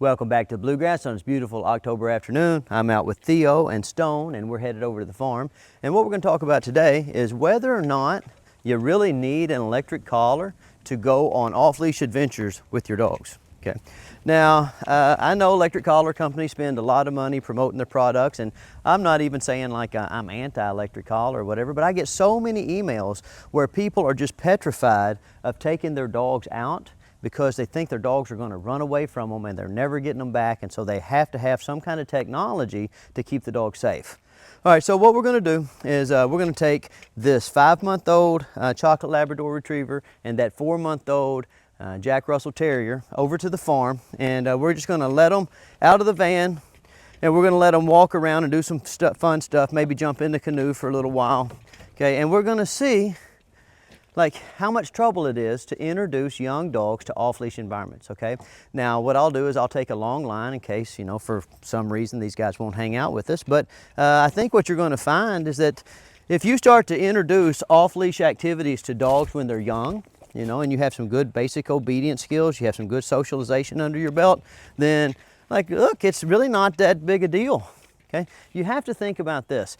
Welcome back to Bluegrass on this beautiful October afternoon. I'm out with Theo and Stone and we're headed over to the farm. And what we're going to talk about today is whether or not you really need an electric collar to go on off-leash adventures with your dogs. Okay. Now, I know electric collar companies spend a lot of money promoting their products, and I'm not even saying like I'm anti-electric collar or whatever, but I get so many emails where people are just petrified of taking their dogs out because they think their dogs are going to run away from them and they're never getting them back, and so they have to have some kind of technology to keep the dog safe. All right, so what we're going to do is we're going to take this 5-month-old Chocolate Labrador Retriever and that 4-month-old Jack Russell Terrier over to the farm, and we're just going to let them out of the van, and we're going to let them walk around and do some fun stuff, maybe jump in the canoe for a little while. Okay, and we're going to see like how much trouble it is to introduce young dogs to off-leash environments. Okay, now what I'll do is I'll take a long line in case, you know, for some reason these guys won't hang out with us, but I think what you're going to find is that if you start to introduce off-leash activities to dogs when they're young, you know, and you have some good basic obedience skills, you have some good socialization under your belt, then like, look, it's really not that big a deal. Okay, you have to think about this.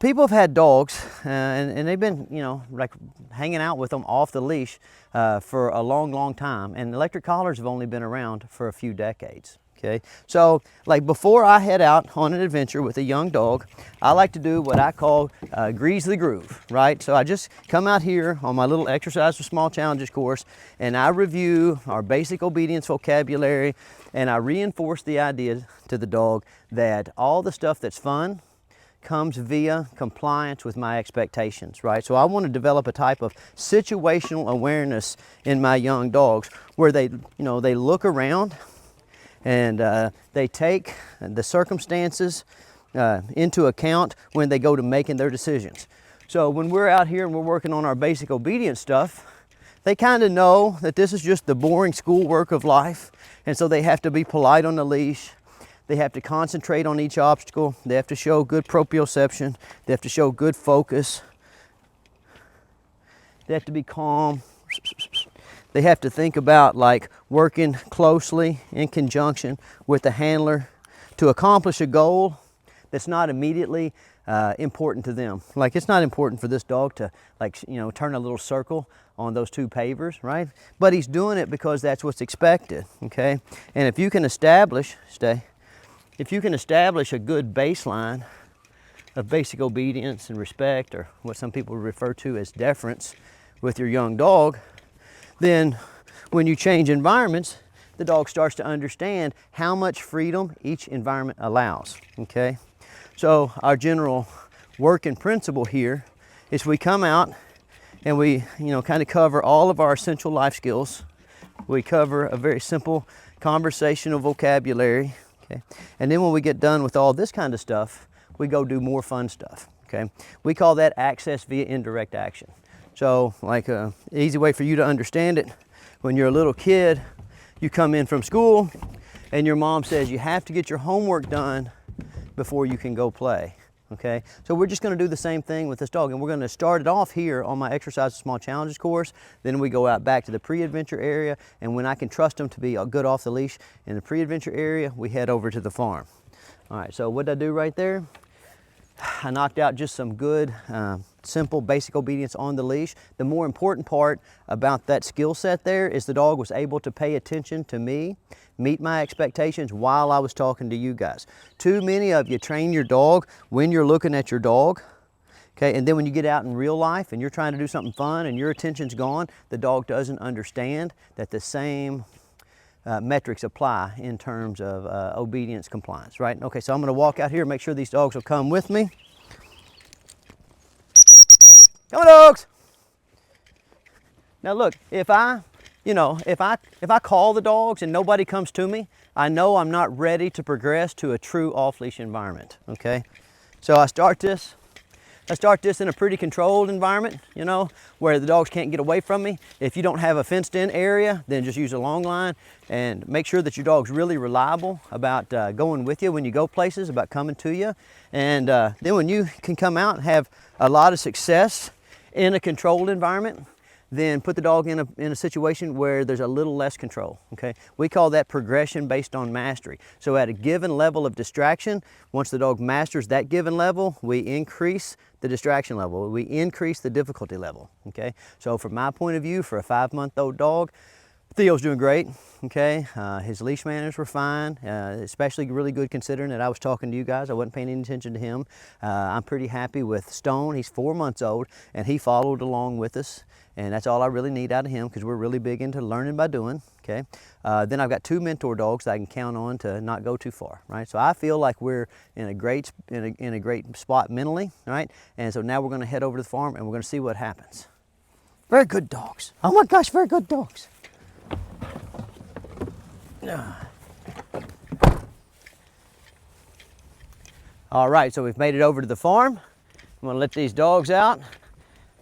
People have had dogs and they've been, you know, like hanging out with them off the leash for a long time, and electric collars have only been around for a few decades. Okay, so like before I head out on an adventure with a young dog, I like to do what I call grease the groove, right? So I just come out here on my little exercise for small challenges course, and I review our basic obedience vocabulary, and I reinforce the idea to the dog that all the stuff that's fun comes via compliance with my expectations, right? So I want to develop a type of situational awareness in my young dogs where they, you know, they look around and they take the circumstances into account when they go to making their decisions. So when we're out here and we're working on our basic obedience stuff, they kind of know that this is just the boring schoolwork of life, and so they have to be polite on the leash. They have to concentrate on each obstacle. They have to show good proprioception. They have to show good focus. They have to be calm. They have to think about like working closely in conjunction with the handler to accomplish a goal that's not immediately important to them. Like, it's not important for this dog to, like, you know, turn a little circle on those 2 pavers, right? But he's doing it because that's what's expected, okay? And if you can establish, if you can establish a good baseline of basic obedience and respect, or what some people refer to as deference, with your young dog, then when you change environments, the dog starts to understand how much freedom each environment allows, okay? So our general working principle here is we come out and we, you know, kind of cover all of our essential life skills. We cover a very simple conversational vocabulary. Okay. And then when we get done with all this kind of stuff, we go do more fun stuff. Okay. We call that access via indirect action. So like an easy way for you to understand it, when you're a little kid, you come in from school and your mom says you have to get your homework done before you can go play. Okay, so we're just going to do the same thing with this dog, and we're going to start it off here on my exercise small challenges course. Then we go out back to the pre-adventure area, and when I can trust them to be good off the leash in the pre-adventure area, we head over to the farm. All right, so what did I do right there? I knocked out just some good, simple, basic obedience on the leash. The more important part about that skill set there is the dog was able to pay attention to me, meet my expectations while I was talking to you guys. Too many of you train your dog when you're looking at your dog, okay? And then when you get out in real life and you're trying to do something fun and your attention's gone, the dog doesn't understand that the same metrics apply in terms of obedience compliance, right? Okay, so I'm gonna walk out here and make sure these dogs will come with me. Come on, dogs. Now look, if I call the dogs and nobody comes to me, I know I'm not ready to progress to a true off-leash environment, okay? So I start this in a pretty controlled environment, you know, where the dogs can't get away from me. If you don't have a fenced-in area, then just use a long line and make sure that your dog's really reliable about going with you when you go places, about coming to you. And then when you can come out and have a lot of success in a controlled environment, then put the dog in a situation where there's a little less control, okay? We call that progression based on mastery. So at a given level of distraction, once the dog masters that given level, we increase the distraction level, we increase the difficulty level, okay? So from my point of view, for a 5-month-old dog, Theo's doing great, okay? His leash manners were fine, especially really good considering that I was talking to you guys. I wasn't paying any attention to him. I'm pretty happy with Stone. He's 4 months old, and he followed along with us, and that's all I really need out of him because we're really big into learning by doing, okay? Then I've got 2 mentor dogs that I can count on to not go too far, right? So I feel like we're in a great spot mentally, right? And so now we're gonna head over to the farm and we're gonna see what happens. Very good dogs. Oh my gosh, very good dogs. All right, so we've made it over to the farm. I'm gonna let these dogs out.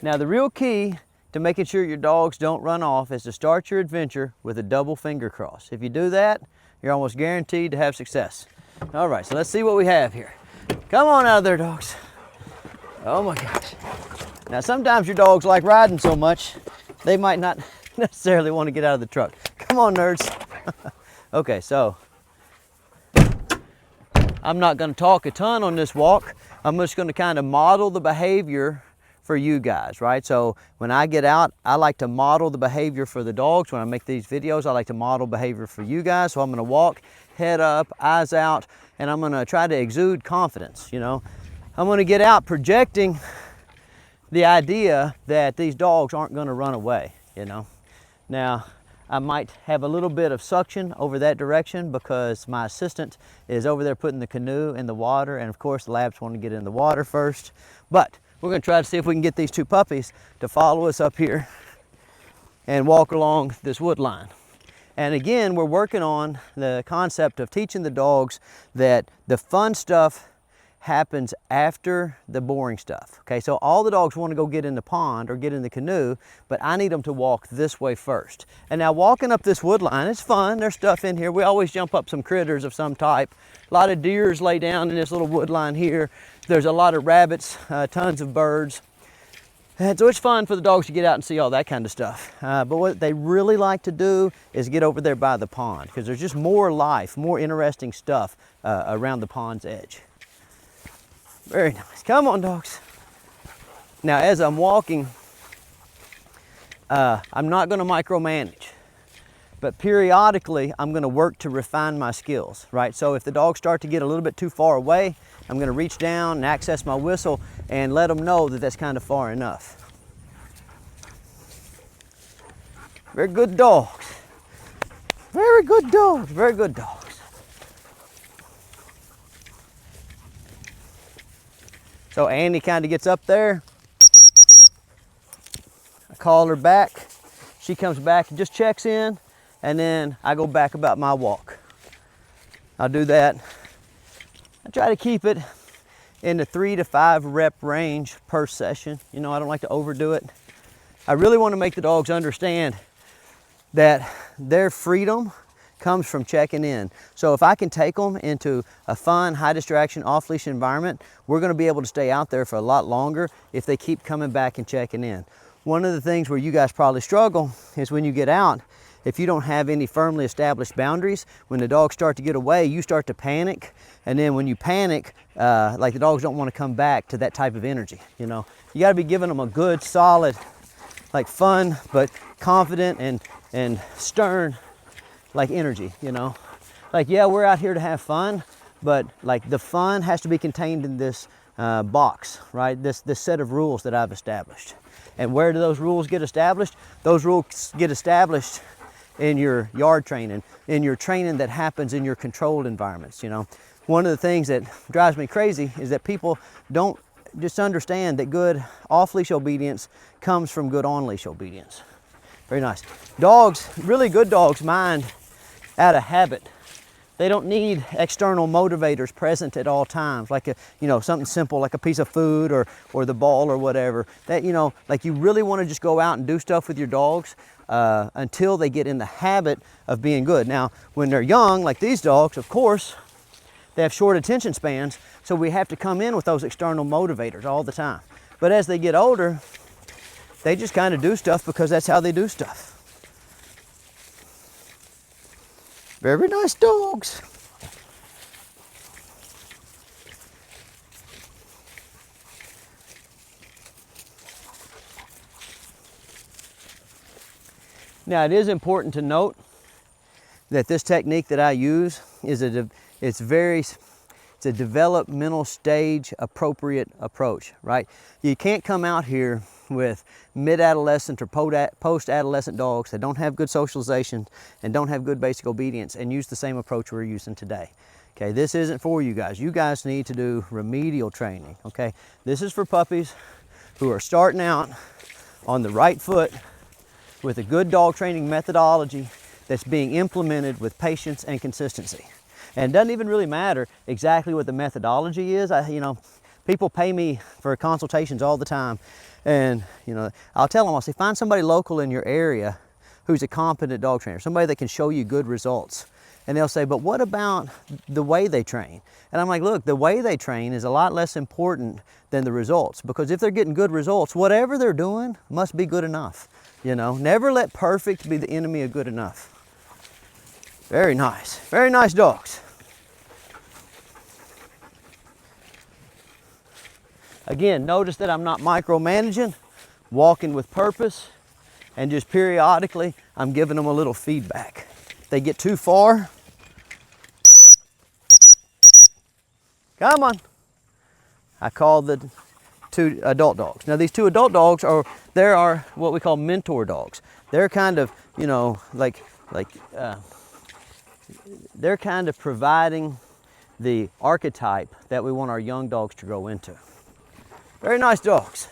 Now the real key to making sure your dogs don't run off is to start your adventure with a double finger cross. If you do that, you're almost guaranteed to have success. All right, so let's see what we have here. Come on out of there, dogs. Oh my gosh. Now sometimes your dogs like riding so much, they might not necessarily want to get out of the truck. Come on, nerds. Okay, so I'm not going to talk a ton on this walk. I'm just going to kind of model the behavior for you guys, right? So when I get out, I like to model the behavior for the dogs. When I make these videos, I like to model behavior for you guys. So I'm going to walk, head up, eyes out, and I'm going to try to exude confidence, you know. I'm going to get out projecting the idea that these dogs aren't going to run away, you know. Now, I might have a little bit of suction over that direction because my assistant is over there putting the canoe in the water, and of course the labs want to get in the water first. But we're going to try to see if we can get these 2 puppies to follow us up here and walk along this wood line. And again, we're working on the concept of teaching the dogs that the fun stuff happens after the boring stuff. Okay, so all the dogs want to go get in the pond or get in the canoe, but I need them to walk this way first. And now walking up this wood line, it's fun. There's stuff in here. We always jump up some critters of some type. A lot of deers lay down in this little wood line here. There's a lot of rabbits, tons of birds. And so it's fun for the dogs to get out and see all that kind of stuff. But what they really like to do is get over there by the pond because there's just more life, more interesting stuff around the pond's edge. Very nice. Come on, dogs. Now, as I'm walking, I'm not going to micromanage, but periodically I'm going to work to refine my skills, right? So if the dogs start to get a little bit too far away, I'm going to reach down and access my whistle and let them know that that's kind of far enough. Very good dogs. Very good dogs. Very good dogs. So Annie kind of gets up there. I call her back. She comes back and just checks in, and then I go back about my walk. I'll do that. I try to keep it in the 3 to 5 rep range per session. You know, I don't like to overdo it. I really want to make the dogs understand that their freedom comes from checking in. So if I can take them into a fun, high distraction, off-leash environment, we're going to be able to stay out there for a lot longer if they keep coming back and checking in. One of the things where you guys probably struggle is when you get out, if you don't have any firmly established boundaries, when the dogs start to get away, you start to panic. And then when you panic, like the dogs don't want to come back to that type of energy, you know. You got to be giving them a good, solid, like fun, but confident and stern like energy, you know. Like, yeah, we're out here to have fun, but like the fun has to be contained in this box, right? This set of rules that I've established. And where do those rules get established? Those rules get established in your yard training, in your training that happens in your controlled environments, you know. One of the things that drives me crazy is that people don't just understand that good off-leash obedience comes from good on-leash obedience. Very nice. Dogs, really good dogs mind out of habit. They don't need external motivators present at all times, like something simple like a piece of food or the ball or whatever. That, you know, like you really want to just go out and do stuff with your dogs until they get in the habit of being good. Now, when they're young, like these dogs, of course, they have short attention spans, so we have to come in with those external motivators all the time. But as they get older, they just kind of do stuff because that's how they do stuff. Very nice dogs. Now it is important to note that this technique that I use is it's a developmental stage appropriate approach, right? You can't come out here with mid-adolescent or post-adolescent dogs that don't have good socialization and don't have good basic obedience and use the same approach we're using today. Okay, this isn't for you guys. You guys need to do remedial training, okay? This is for puppies who are starting out on the right foot with a good dog training methodology that's being implemented with patience and consistency. And it doesn't even really matter exactly what the methodology is. People pay me for consultations all the time, and I'll tell them, I'll say, find somebody local in your area who's a competent dog trainer, somebody that can show you good results. And they'll say, but what about the way they train? And I'm like, look, the way they train is a lot less important than the results, because if they're getting good results, whatever they're doing must be good enough. Never let perfect be the enemy of good enough. Very nice dogs. Again, notice that I'm not micromanaging, walking with purpose, and just periodically I'm giving them a little feedback. If they get too far, come on. I call the 2 adult dogs. Now these 2 adult dogs are what we call mentor dogs. They're kind of, they're kind of providing the archetype that we want our young dogs to grow into. Very nice dogs.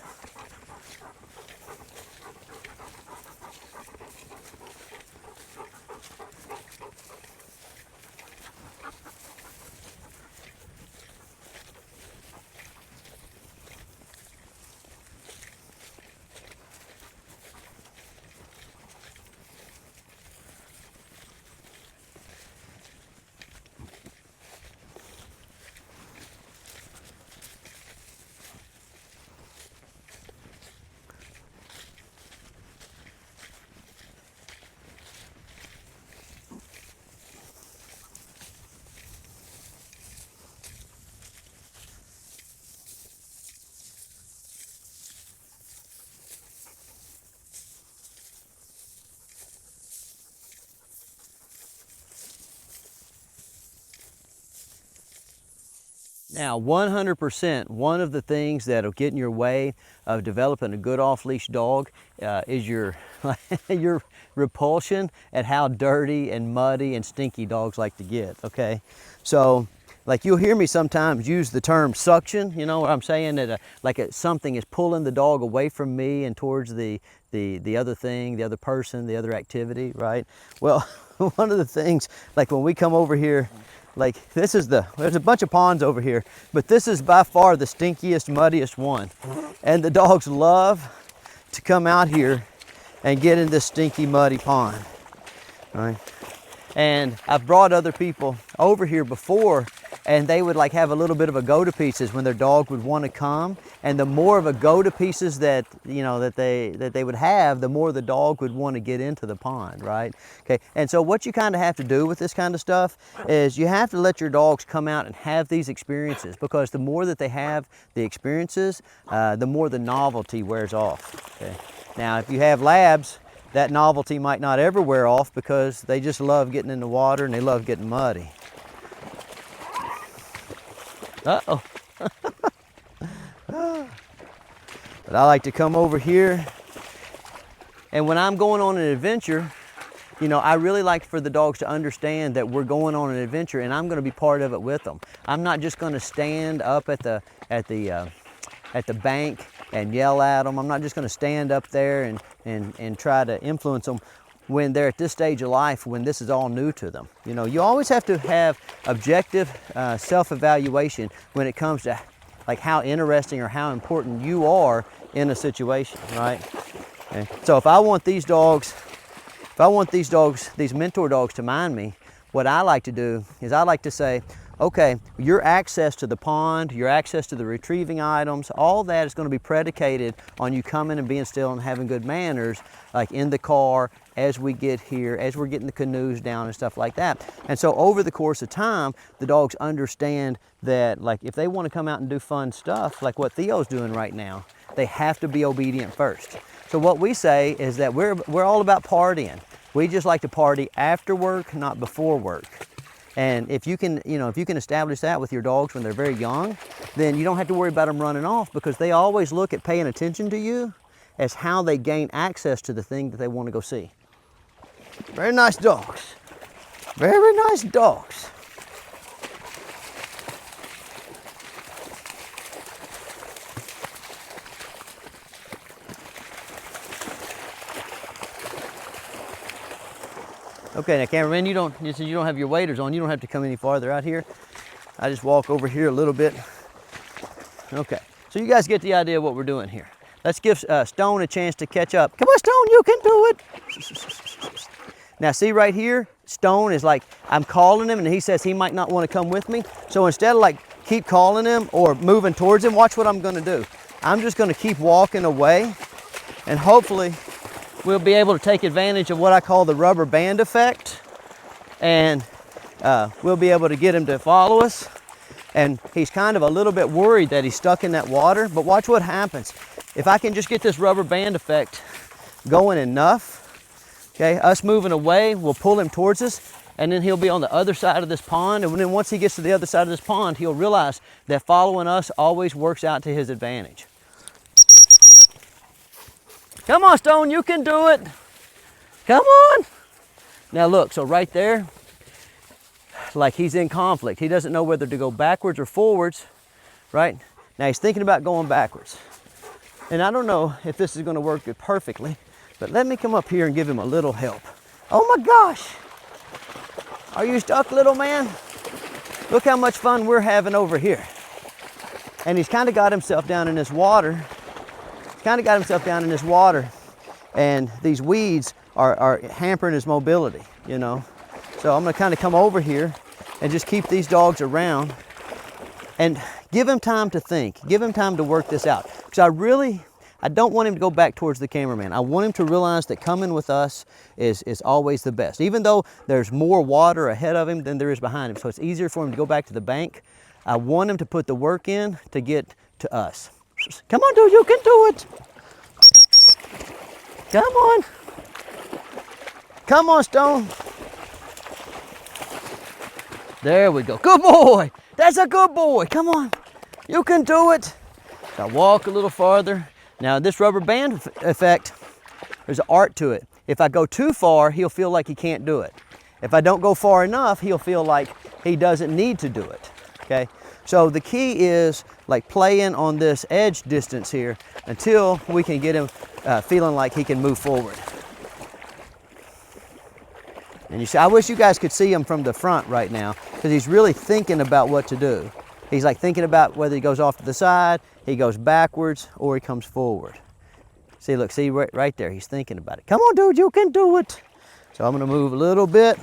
Now, 100%, one of the things that'll get in your way of developing a good off-leash dog is your repulsion at how dirty and muddy and stinky dogs like to get, okay? So, like, you'll hear me sometimes use the term suction, what I'm saying, that something is pulling the dog away from me and towards the other thing, the other person, the other activity, right? Well, one of the things, like when we come over here, like there's a bunch of ponds over here, but this is by far the stinkiest, muddiest one. And the dogs love to come out here and get in this stinky, muddy pond, right? And I've brought other people over here before, and they would like have a little bit of a go-to-pieces when their dog would want to come. And the more of a go-to-pieces that they would have, the more the dog would want to get into the pond, right? Okay. And so what you kind of have to do with this kind of stuff is you have to let your dogs come out and have these experiences, because the more that they have the experiences, the more the novelty wears off. Okay. Now, if you have labs, that novelty might not ever wear off because they just love getting in the water and they love getting muddy. Uh-oh. But I like to come over here, and when I'm going on an adventure, I really like for the dogs to understand that we're going on an adventure and I'm going to be part of it with them. I'm not just going to stand up at the bank and yell at them. I'm not just going to stand up there and try to influence them when they're at this stage of life, when this is all new to them. You always have to have objective self-evaluation when it comes to like how interesting or how important you are in a situation, right? Okay. So if I want these mentor dogs to mind me, what I like to do is I like to say, okay, your access to the pond, your access to the retrieving items, all that is going to be predicated on you coming and being still and having good manners, like in the car, as we get here, as we're getting the canoes down and stuff like that. And so over the course of time, the dogs understand that, like, if they want to come out and do fun stuff, like what Theo's doing right now, they have to be obedient first. So what we say is that we're all about partying. We just like to party after work, not before work. And if you can, if you can establish that with your dogs when they're very young, then you don't have to worry about them running off, because they always look at paying attention to you as how they gain access to the thing that they want to go see. Very nice dogs. Very nice dogs. Okay, now cameraman, you don't have your waders on. You don't have to come any farther out here. I just walk over here a little bit. Okay, so you guys get the idea of what we're doing here. Let's give Stone a chance to catch up. Come on, Stone, you can do it. Now see right here, Stone is like, I'm calling him and he says he might not want to come with me. So instead of like keep calling him or moving towards him, watch what I'm gonna do. I'm just gonna keep walking away, and hopefully we'll be able to take advantage of what I call the rubber band effect, and we'll be able to get him to follow us. And he's kind of a little bit worried that he's stuck in that water, but watch what happens. If I can just get this rubber band effect going enough, okay, us moving away will pull him towards us, and then he'll be on the other side of this pond. And then once he gets to the other side of this pond, he'll realize that following us always works out to his advantage. Come on, Stone, you can do it. Come on. Now look, so right there, like he's in conflict. He doesn't know whether to go backwards or forwards, right? Now he's thinking about going backwards. And I don't know if this is gonna work perfectly, but let me come up here and give him a little help. Oh my gosh. Are you stuck, little man? Look how much fun we're having over here. And he's kind of got himself down in this water. And these weeds are hampering his mobility, So I'm gonna kind of come over here and just keep these dogs around and give him time to think, give him time to work this out. Because I don't want him to go back towards the cameraman. I want him to realize that coming with us is always the best, even though there's more water ahead of him than there is behind him. So it's easier for him to go back to the bank. I want him to put the work in to get to us. Come on, dude, you can do it. Come on. Come on, Stone. There we go. Good boy. That's a good boy. Come on. You can do it. So I walk a little farther. Now this rubber band effect, there's an art to it. If I go too far, he'll feel like he can't do it. If I don't go far enough, he'll feel like he doesn't need to do it, okay? So the key is like playing on this edge distance here until we can get him feeling like he can move forward. And you see, I wish you guys could see him from the front right now, because he's really thinking about what to do. He's like thinking about whether he goes off to the side, he goes backwards, or he comes forward. See, look, see right there, he's thinking about it. Come on, dude, you can do it. So I'm gonna move a little bit.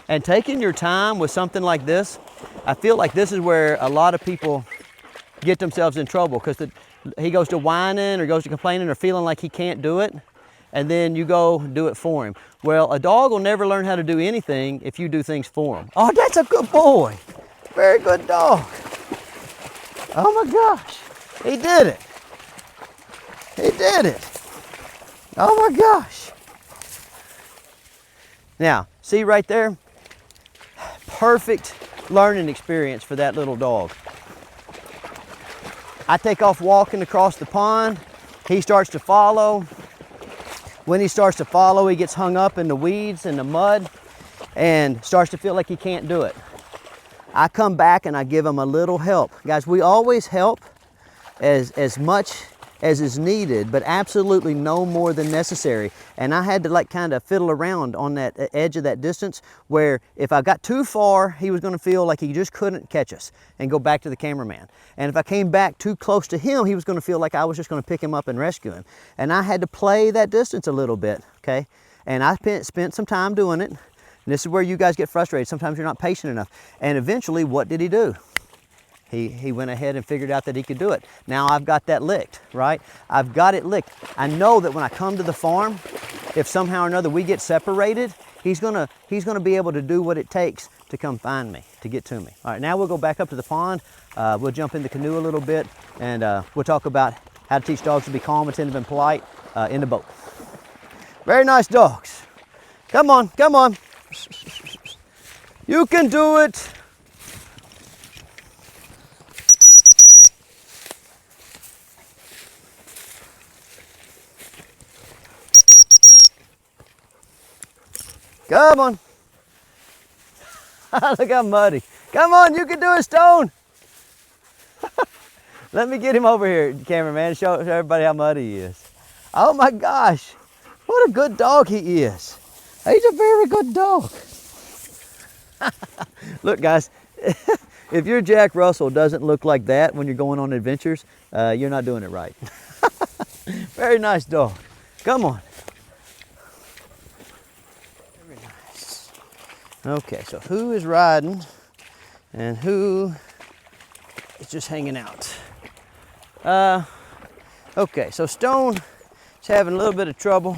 And taking your time with something like this, I feel like this is where a lot of people get themselves in trouble, because he goes to whining or goes to complaining or feeling like he can't do it, and then you go do it for him. Well, a dog will never learn how to do anything if you do things for him. Oh, that's a good boy. Very good dog. Oh my gosh, he did it. He did it. Oh my gosh. Now, see right there? Perfect learning experience for that little dog. I take off walking across the pond. He starts to follow. When he starts to follow, he gets hung up in the weeds and the mud and starts to feel like he can't do it. I come back and I give him a little help. Guys, we always help as much as is needed, but absolutely no more than necessary. And I had to like kind of fiddle around on that edge of that distance, where if I got too far, he was gonna feel like he just couldn't catch us and go back to the cameraman. And if I came back too close to him, he was gonna feel like I was just gonna pick him up and rescue him. And I had to play that distance a little bit, okay? And I spent some time doing it. And this is where you guys get frustrated. Sometimes you're not patient enough. And eventually, what did he do? He went ahead and figured out that he could do it. Now I've got that licked, right? I've got it licked. I know that when I come to the farm, if somehow or another we get separated, he's gonna be able to do what it takes to come find me, to get to me. All right, now we'll go back up to the pond. We'll jump in the canoe a little bit, and we'll talk about how to teach dogs to be calm, attentive, and polite in the boat. Very nice dogs. Come on, come on. You can do it. Come on. Look how muddy. Come on, you can do it, Stone. Let me get him over here, cameraman, show everybody how muddy he is. Oh my gosh, what a good dog he is. He's a very good dog. Look guys, if your Jack Russell doesn't look like that when you're going on adventures, you're not doing it right. Very nice dog. Come on. Very nice. Okay, so who is riding and who is just hanging out? Okay, so Stone is having a little bit of trouble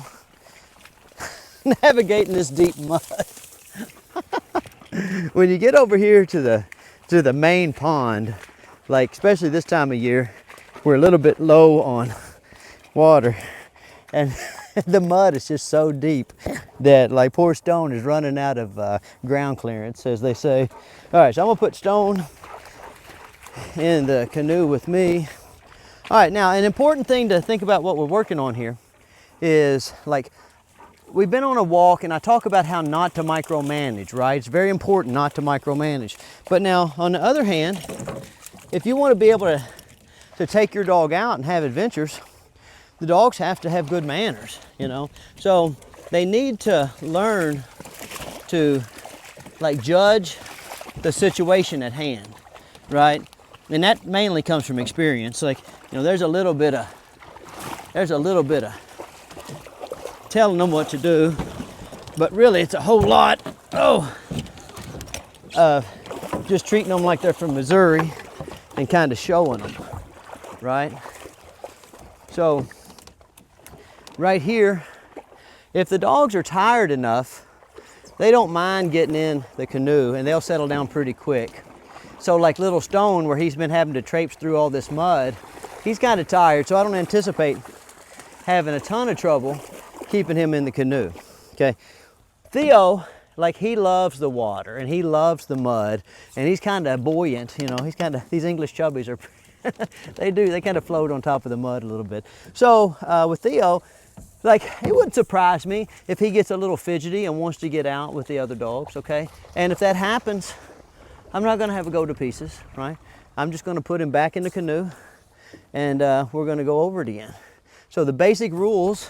navigating this deep mud. When you get over here to the main pond, like especially this time of year, we're a little bit low on water, and the mud is just so deep that like poor Stone is running out of ground clearance, as they say. All right, so I'm gonna put Stone in the canoe with me. All right, now an important thing to think about what we're working on here is, like, we've been on a walk and I talk about how not to micromanage, right? It's very important not to micromanage. But now, on the other hand, if you want to be able to take your dog out and have adventures, the dogs have to have good manners, you know? So they need to learn to, like, judge the situation at hand, right? And that mainly comes from experience. Like, you know, there's a little bit of telling them what to do, but really it's a whole lot of just treating them like they're from Missouri and kind of showing them, right? So right here, if the dogs are tired enough, they don't mind getting in the canoe and they'll settle down pretty quick. So like little Stone, where he's been having to traipse through all this mud, he's kind of tired, so I don't anticipate having a ton of trouble keeping him in the canoe, okay? Theo, like, he loves the water and he loves the mud, and he's kind of buoyant, you know, he's kind of, these English chubbies are, they kind of float on top of the mud a little bit. So with Theo, like, it wouldn't surprise me if he gets a little fidgety and wants to get out with the other dogs, okay? And if that happens, I'm not gonna have a go to pieces, right? I'm just gonna put him back in the canoe and we're gonna go over it again. So the basic rules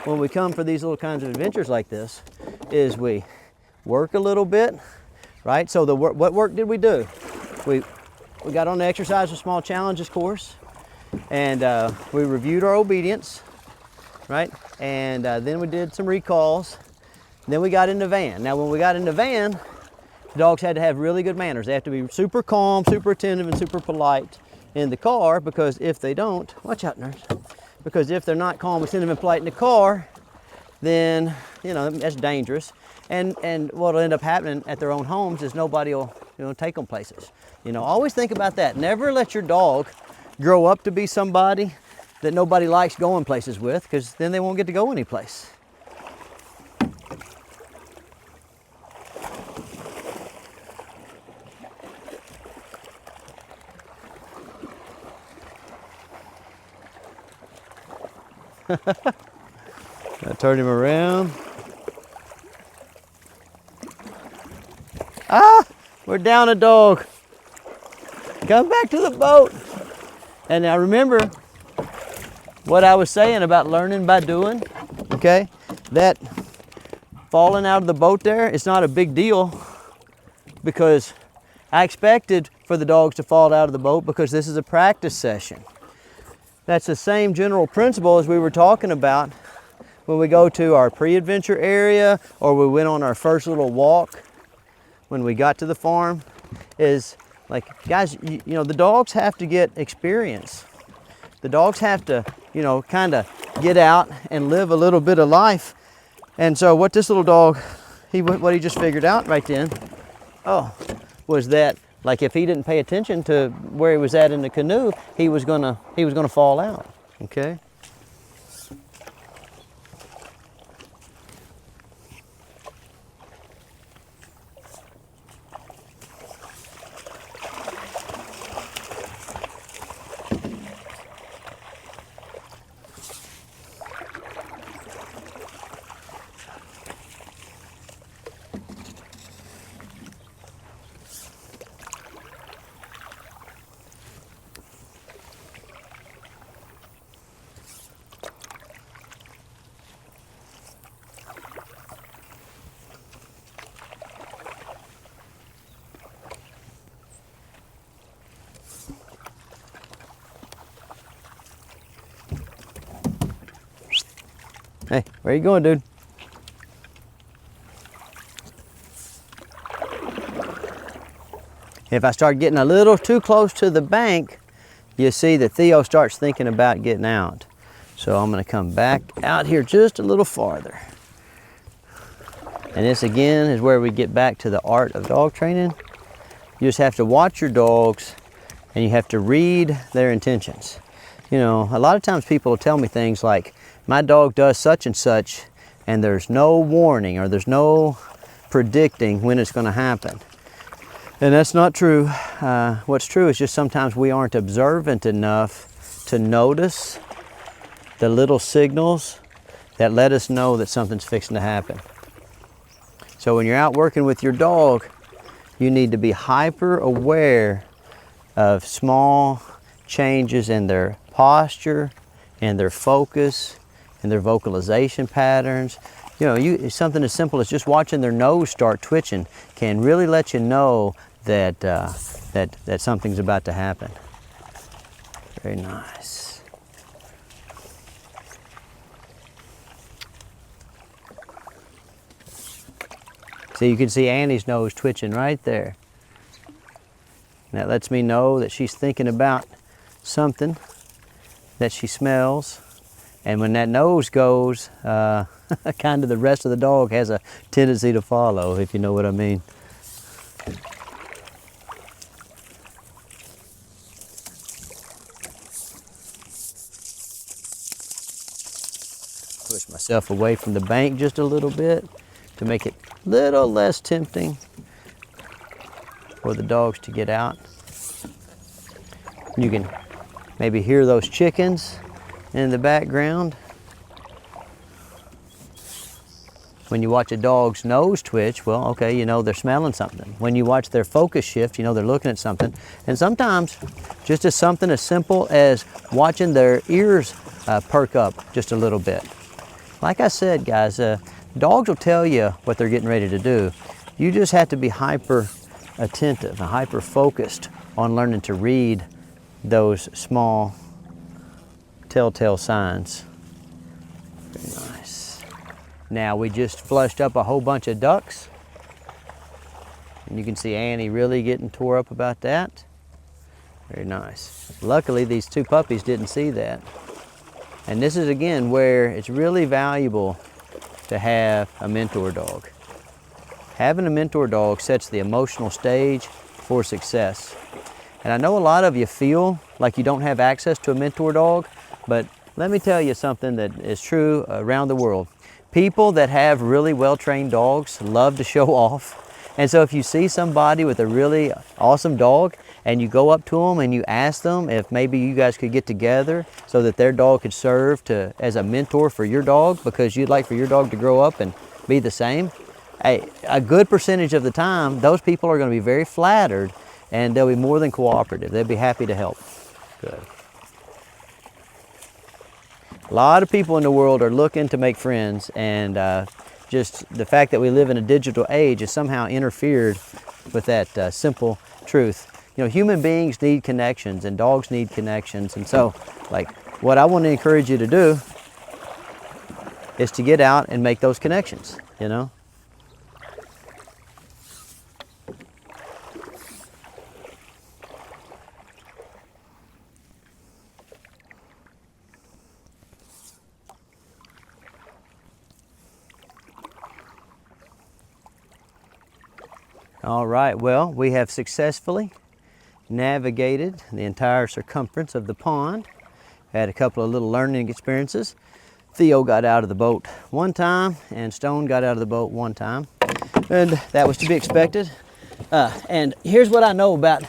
when we come for these little kinds of adventures like this is we work a little bit, right? So what work did we do? We got on the exercise with small challenges course, and we reviewed our obedience, right? And then we did some recalls. Then we got in the van. Now when we got in the van, the dogs had to have really good manners. They have to be super calm, super attentive, and super polite in the car, because if they don't, watch out, nurse. Because if they're not calm, attentive, and polite in the car, then, you know, that's dangerous. And what'll end up happening at their own homes is nobody will, you know, take them places. You know, always think about that. Never let your dog grow up to be somebody that nobody likes going places with, because then they won't get to go anyplace. I turn him around. Ah, we're down a dog. Come back to the boat. And now remember what I was saying about learning by doing, okay? That falling out of the boat there, it's not a big deal, because I expected for the dogs to fall out of the boat because this is a practice session. That's the same general principle as we were talking about when we go to our pre-adventure area, or we went on our first little walk when we got to the farm, is like, guys, you know, the dogs have to get experience. The dogs have to, you know, kind of get out and live a little bit of life. And so what this little dog, what he just figured out right then, was that, like, if he didn't pay attention to where he was at in the canoe, he was gonna fall out. Okay. Hey, where you going, dude? If I start getting a little too close to the bank, you see that Theo starts thinking about getting out. So I'm gonna come back out here just a little farther. And this again is where we get back to the art of dog training. You just have to watch your dogs and you have to read their intentions. You know, a lot of times people will tell me things like, my dog does such and such, and there's no warning or there's no predicting when it's going to happen. And that's not true. What's true is just sometimes we aren't observant enough to notice the little signals that let us know that something's fixing to happen. So when you're out working with your dog, you need to be hyper aware of small changes in their posture and their focus and their vocalization patterns. You know, something as simple as just watching their nose start twitching can really let you know that that something's about to happen. Very nice. So you can see Annie's nose twitching right there. That lets me know that she's thinking about something that she smells. And when that nose goes, kind of the rest of the dog has a tendency to follow, if you know what I mean. Push myself away from the bank just a little bit to make it a little less tempting for the dogs to get out. You can maybe hear those chickens in the background. When you watch a dog's nose twitch, well, okay, you know they're smelling something. When you watch their focus shift, you know they're looking at something. And sometimes, just as something as simple as watching their ears perk up just a little bit. Like I said, guys, dogs will tell you what they're getting ready to do. You just have to be hyper attentive and hyper focused on learning to read those small telltale signs. Very nice. Now we just flushed up a whole bunch of ducks. And you can see Annie really getting tore up about that. Very nice. Luckily, these two puppies didn't see that. And this is again where it's really valuable to have a mentor dog. Having a mentor dog sets the emotional stage for success. And I know a lot of you feel like you don't have access to a mentor dog, but let me tell you something that is true around the world. People that have really well-trained dogs love to show off. And so if you see somebody with a really awesome dog and you go up to them and you ask them if maybe you guys could get together so that their dog could serve as a mentor for your dog because you'd like for your dog to grow up and be the same, a good percentage of the time, those people are going to be very flattered and they'll be more than cooperative. They'll be happy to help. Good. A lot of people in the world are looking to make friends, and just the fact that we live in a digital age has somehow interfered with that simple truth. You know, human beings need connections and dogs need connections, and so like what I want to encourage you to do is to get out and make those connections, you know? All right, well, we have successfully navigated the entire circumference of the pond. Had a couple of little learning experiences. Theo got out of the boat one time and Stone got out of the boat one time. And that was to be expected. And here's what I know about,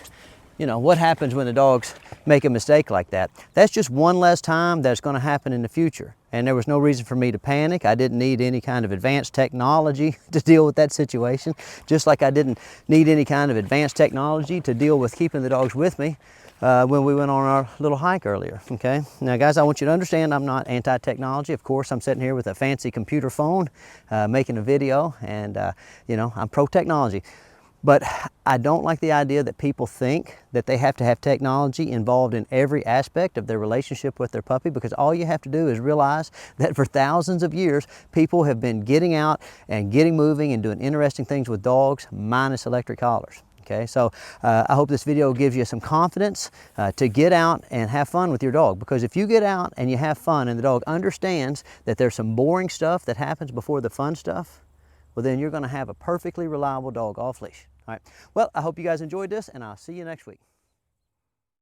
you know, what happens when the dogs make a mistake like that. That's just one less time that's going to happen in the future. And there was no reason for me to panic. I didn't need any kind of advanced technology to deal with that situation, just like I didn't need any kind of advanced technology to deal with keeping the dogs with me when we went on our little hike earlier, okay? Now guys, I want you to understand I'm not anti-technology. Of course, I'm sitting here with a fancy computer phone making a video, and you know, I'm pro-technology. But I don't like the idea that people think that they have to have technology involved in every aspect of their relationship with their puppy, because all you have to do is realize that for thousands of years, people have been getting out and getting moving and doing interesting things with dogs, minus electric collars. Okay, so I hope this video gives you some confidence to get out and have fun with your dog, because if you get out and you have fun and the dog understands that there's some boring stuff that happens before the fun stuff, well then you're going to have a perfectly reliable dog off leash. All right, well, I hope you guys enjoyed this, and I'll see you next week.